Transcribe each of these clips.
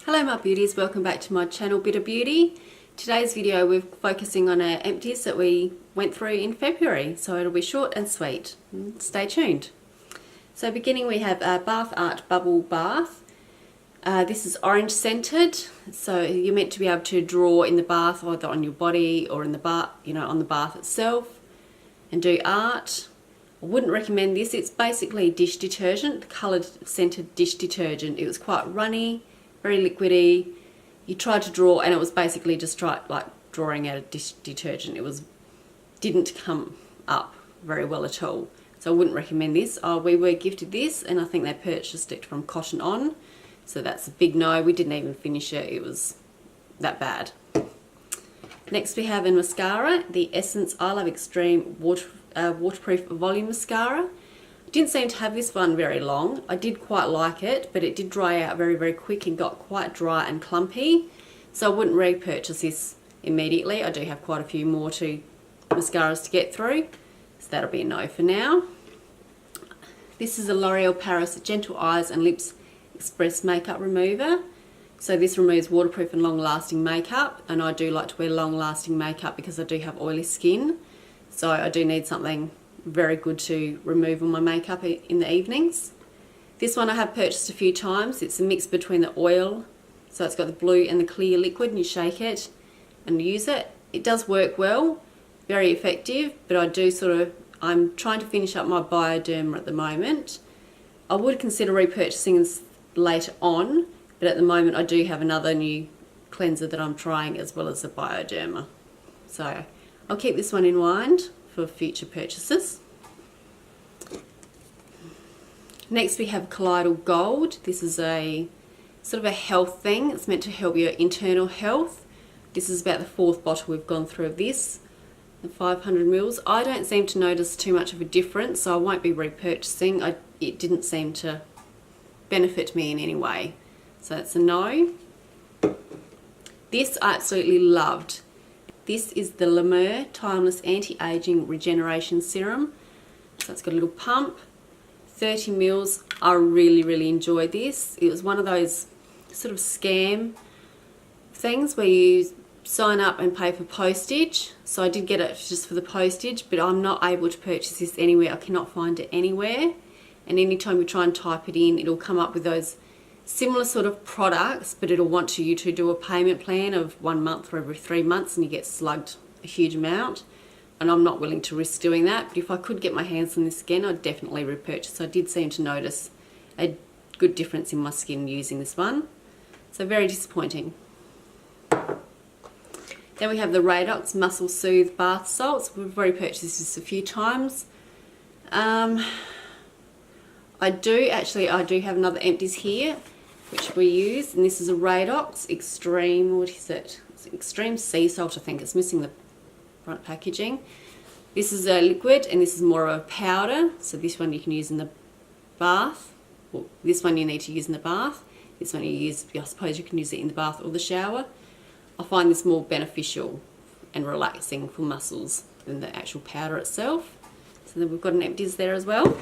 Hello my beauties, welcome back to my channel Bit of Beauty. Today's video we're focusing on our empties that we went through in February, so it'll be short and sweet. Stay tuned. So beginning we have a Bath Art Bubble Bath. This is orange scented, so you're meant to be able to draw in the bath, either on your body or in the bath, on the bath itself, and do art. I wouldn't recommend this. It's basically dish detergent, coloured scented dish detergent. It was quite runny, very liquidy. You tried to draw and it was basically just like drawing out a dish detergent. Didn't come up very well at all. So I wouldn't recommend this. We were gifted this and I think they purchased it from Cotton On. So that's a big no. We didn't even finish it. It was that bad. Next we have in mascara, the Essence I Love Extreme Waterproof Volume Mascara. Didn't seem to have this one very long. I did quite like it, but it did dry out very, very quick and got quite dry and clumpy. So I wouldn't repurchase this immediately. I do have quite a few more mascaras to get through. So that'll be a no for now. This is a L'Oreal Paris Gentle Eyes and Lips Express Makeup Remover. So this removes waterproof and long-lasting makeup, and I do like to wear long-lasting makeup because I do have oily skin. So I do need something very good to remove all my makeup in the evenings. This one I have purchased a few times. It's a mix between the oil, so it's got the blue and the clear liquid, and you shake it and use it. It does work well, very effective, but I'm trying to finish up my Bioderma at the moment. I would consider repurchasing this later on, but at the moment I do have another new cleanser that I'm trying as well as the Bioderma. So I'll keep this one in mind for future purchases. Next we have Colloidal Gold. This is a sort of a health thing. It's meant to help your internal health. This is about the fourth bottle we've gone through of this, the 500 mils. I don't seem to notice too much of a difference, so I won't be repurchasing. It didn't seem to benefit me in any way, so that's a no. This I absolutely loved. This is the La Mer Timeless Anti-Aging Regeneration Serum. So it's got a little pump, 30 mils. I really, really enjoyed this. It was one of those sort of scam things where you sign up and pay for postage. So I did get it just for the postage, but I'm not able to purchase this anywhere. I cannot find it anywhere. And anytime you try and type it in, it'll come up with those similar sort of products, but it'll want you to do a payment plan of 1 month for every 3 months, and you get slugged a huge amount, and I'm not willing to risk doing that. But if I could get my hands on this again, I'd definitely repurchase. I did seem to notice a good difference in my skin using this one, so very disappointing. Then we have the Radox Muscle Soothe Bath Salts. We've already purchased this a few times. I do have another Empties here which we use, and this is a Radox Extreme, what is it? It's Extreme Sea Salt, I think. It's missing the front packaging. This is a liquid and this is more of a powder, so this one you can use in the bath. Well, this one you need to use in the bath. This one I suppose you can use it in the bath or the shower. I find this more beneficial and relaxing for muscles than the actual powder itself. So then we've got an Empties there as well.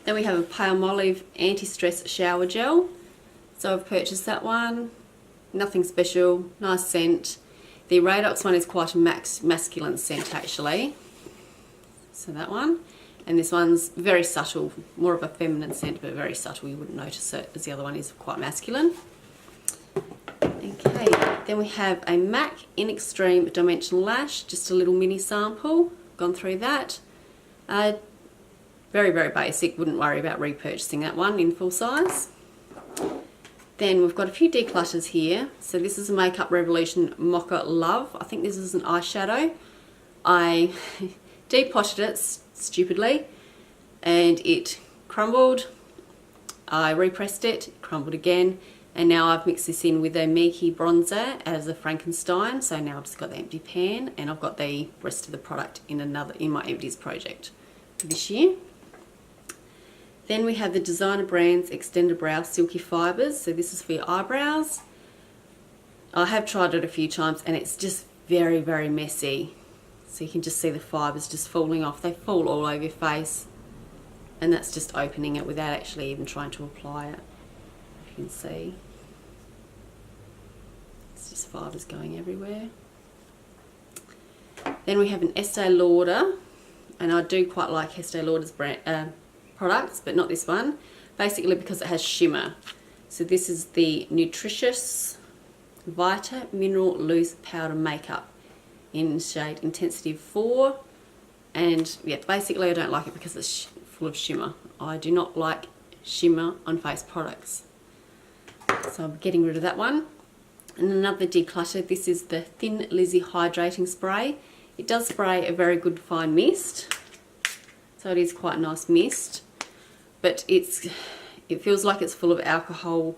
Then we have a Palmolive Anti-Stress Shower Gel. So I've purchased that one. Nothing special, nice scent. The Radox one is quite a masculine scent actually. So that one. And this one's very subtle, more of a feminine scent, but very subtle. You wouldn't notice it, as the other one is quite masculine. Okay, then we have a MAC In Extreme Dimensional Lash, just a little mini sample. Gone through that. Very, very basic, wouldn't worry about repurchasing that one in full size. Then we've got a few declutters here. So this is a Makeup Revolution Mocha Love. I think this is an eyeshadow. I depotted it stupidly and it crumbled. I repressed it, it crumbled again, and now I've mixed this in with a Miki bronzer as a Frankenstein. So now I've just got the empty pan and I've got the rest of the product in my Empties project for this year. Then we have the Designer Brands Extended Brow Silky Fibres. So this is for your eyebrows. I have tried it a few times and it's just very, very messy. So you can just see the fibres just falling off. They fall all over your face. And that's just opening it without actually even trying to apply it. You can see. just fibres going everywhere. Then we have an Estee Lauder, and I do quite like Estee Lauder's brand products, but not this one, basically because it has shimmer. So this is the Nutritious Vita Mineral Loose Powder Makeup in shade Intensity 4, and yeah, basically I don't like it because it's full of shimmer. I do not like shimmer on face products, so I'm getting rid of that one. And another declutter, this is the Thin Lizzy Hydrating Spray. It does spray a very good fine mist, so it is quite a nice mist, but it feels like it's full of alcohol.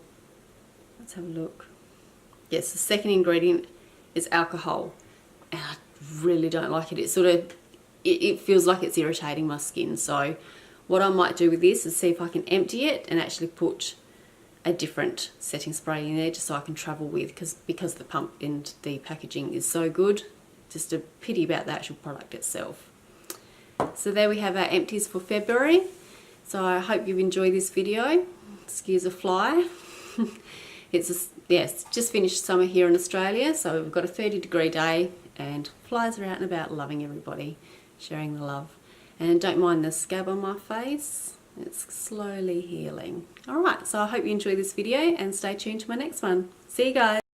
Let's have a look. Yes, the second ingredient is alcohol, and I really don't like it. It feels like it's irritating my skin. So what I might do with this is see if I can empty it and actually put a different setting spray in there, just so I can travel with, because the pump and the packaging is so good. Just a pity about the actual product itself. So there we have our empties for February. So I hope you've enjoyed this video. Excuse a fly. It's just finished summer here in Australia, so we've got a 30-degree day and flies are out and about loving everybody, sharing the love. And don't mind the scab on my face, it's slowly healing. Alright, so I hope you enjoyed this video and stay tuned to my next one. See you guys.